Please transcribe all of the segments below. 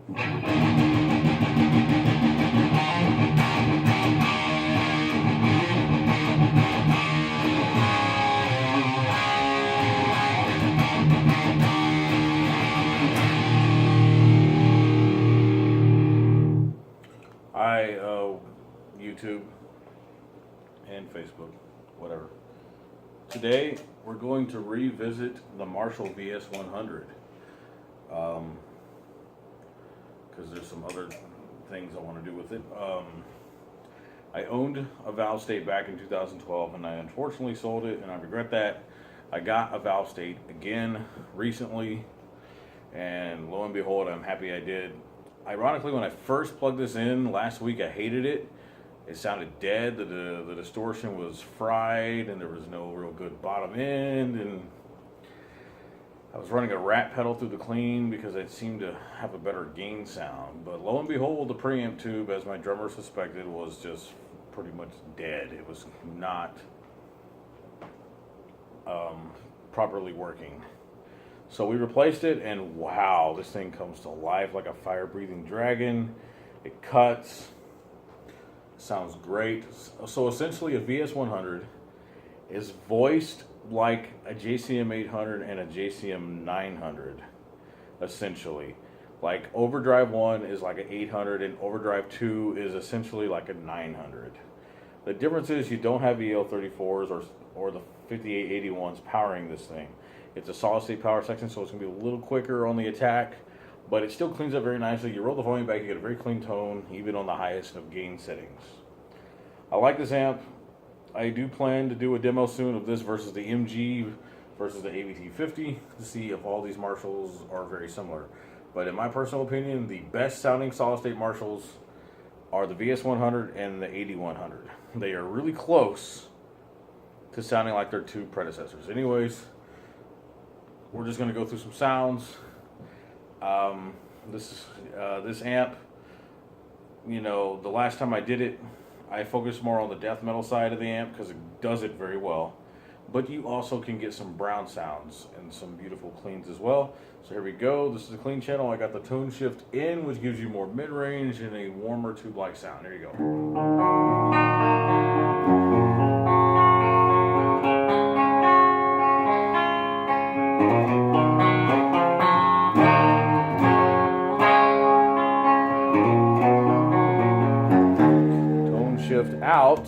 Hi, YouTube and Facebook, whatever. Today we're going to revisit the Marshall VS100 because there's some other things I want to do with it. I owned a valve state back in 2012 and I unfortunately sold it, and I regret that. I got a valve state again recently, and lo and behold, I'm happy I did. Ironically, when I first plugged this in last week, I hated it. It sounded dead. The distortion was fried, and there was no real good bottom end. And I was running a rat pedal through the clean because it seemed to have a better gain sound. But lo and behold, the preamp tube, as my drummer suspected, was just pretty much dead. It was not properly working. So we replaced it, and wow, this thing comes to life like a fire-breathing dragon. It cuts, sounds great. So essentially a VS100 is voiced like a JCM 800 and a JCM 900, essentially. Like Overdrive 1 is like an 800 and Overdrive 2 is essentially like a 900. The difference is you don't have EL34s or the 5881s powering this thing. It's a solid state power section, so it's going to be a little quicker on the attack, but it still cleans up very nicely. You roll the volume back, you get a very clean tone, even on the highest of gain settings. I like this amp. I do plan to do a demo soon of this versus the MG versus the AVT50 to see if all these Marshalls are very similar. But in my personal opinion, the best sounding solid state Marshalls are the VS100 and the 8100. They are really close to sounding like their two predecessors. Anyways, we're just going to go through some sounds. This amp, you know, the last time I did it, I focused more on the death metal side of the amp because it does it very well. But you also can get some brown sounds and some beautiful cleans as well. So here we go. This is the clean channel. I got the tone shift in, which gives you more mid-range and a warmer tube-like sound. There you go. Shift out.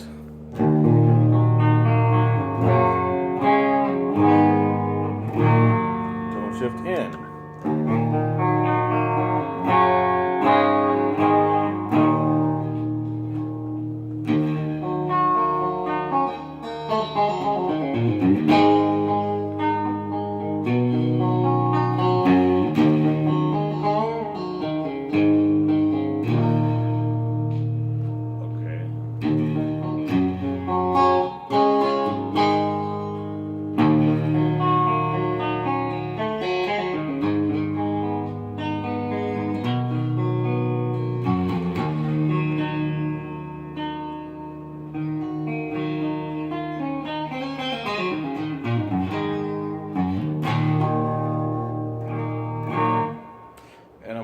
Tone shift in.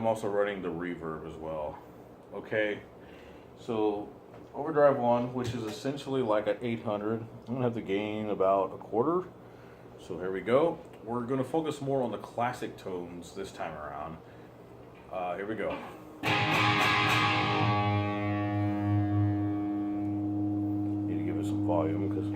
Also running the reverb as well. Okay, so Overdrive 1, which is essentially like an 800, I'm gonna have to gain about a quarter. So here we go. We're gonna focus more on the classic tones this time around. Here we go. Need to give it some volume because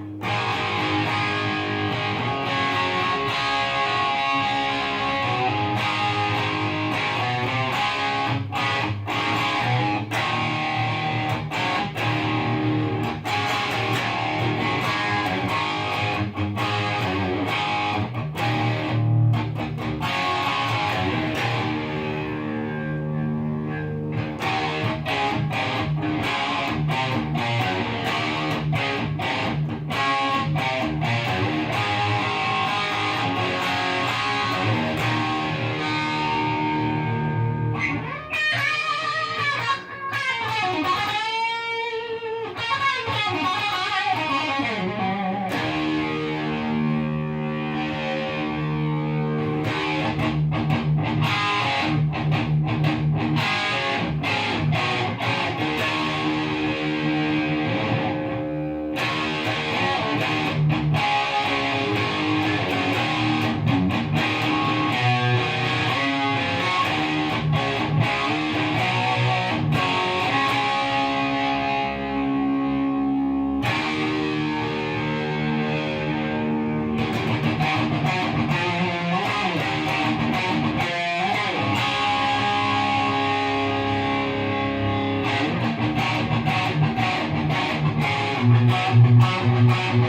One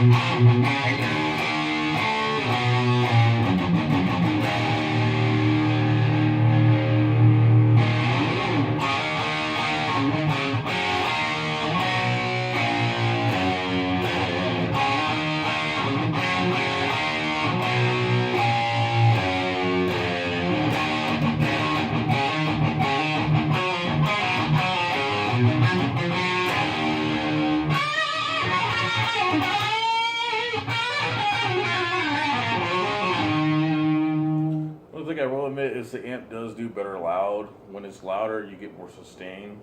thing I will admit is the amp does do better loud. When it's louder, you get more sustain.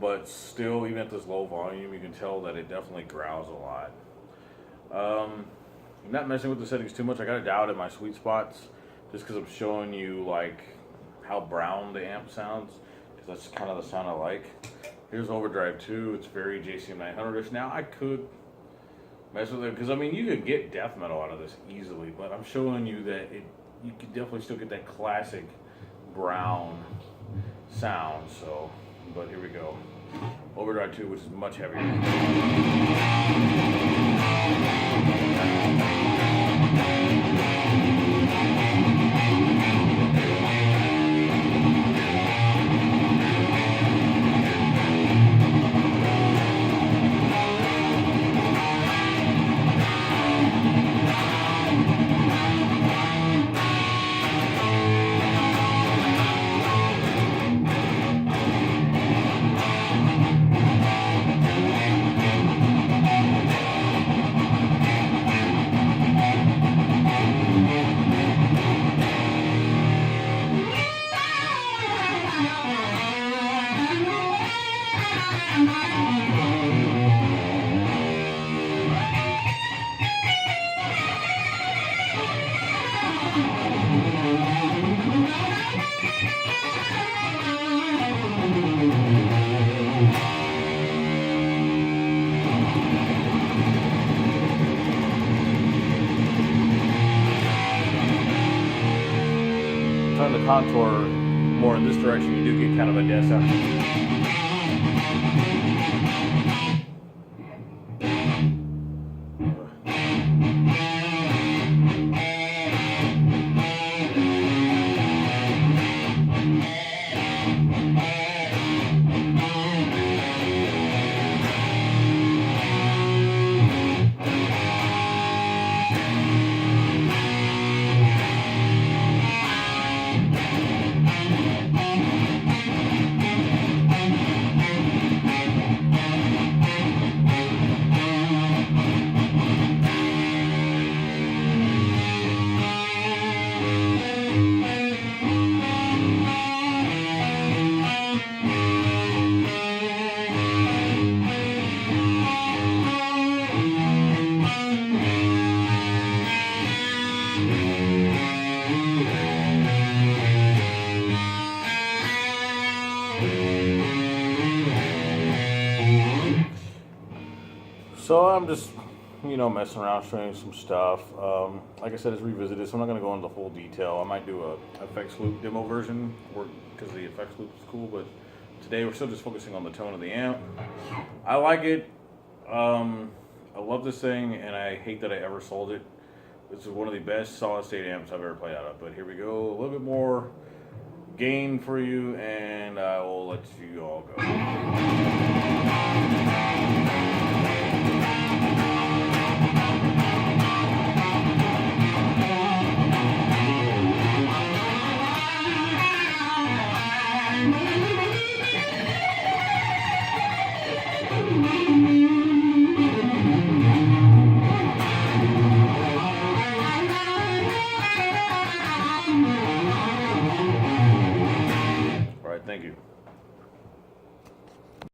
But still, even at this low volume, you can tell that it definitely growls a lot. I'm not messing with the settings too much. I got it dialed in my sweet spots just because I'm showing you like how brown the amp sounds, because that's kind of the sound I like. Here's overdrive 2. It's very JCM 900ish. Now I could mess with it because I mean you could get death metal out of this easily, but I'm showing you that you can definitely still get that classic brown sound. So, but here we go. Overdrive 2, which is much heavier. Turn the contour more in this direction, you do get kind of a death sound. So I'm just, messing around, showing you some stuff. Like I said, it's revisited, so I'm not going to go into full detail. I might do a effects loop demo version, because the effects loop is cool, but today we're still just focusing on the tone of the amp. I like it. I love this thing, and I hate that I ever sold it. This is one of the best solid state amps I've ever played out of. But here we go, a little bit more gain for you, and I will let you all go. All right, thank you.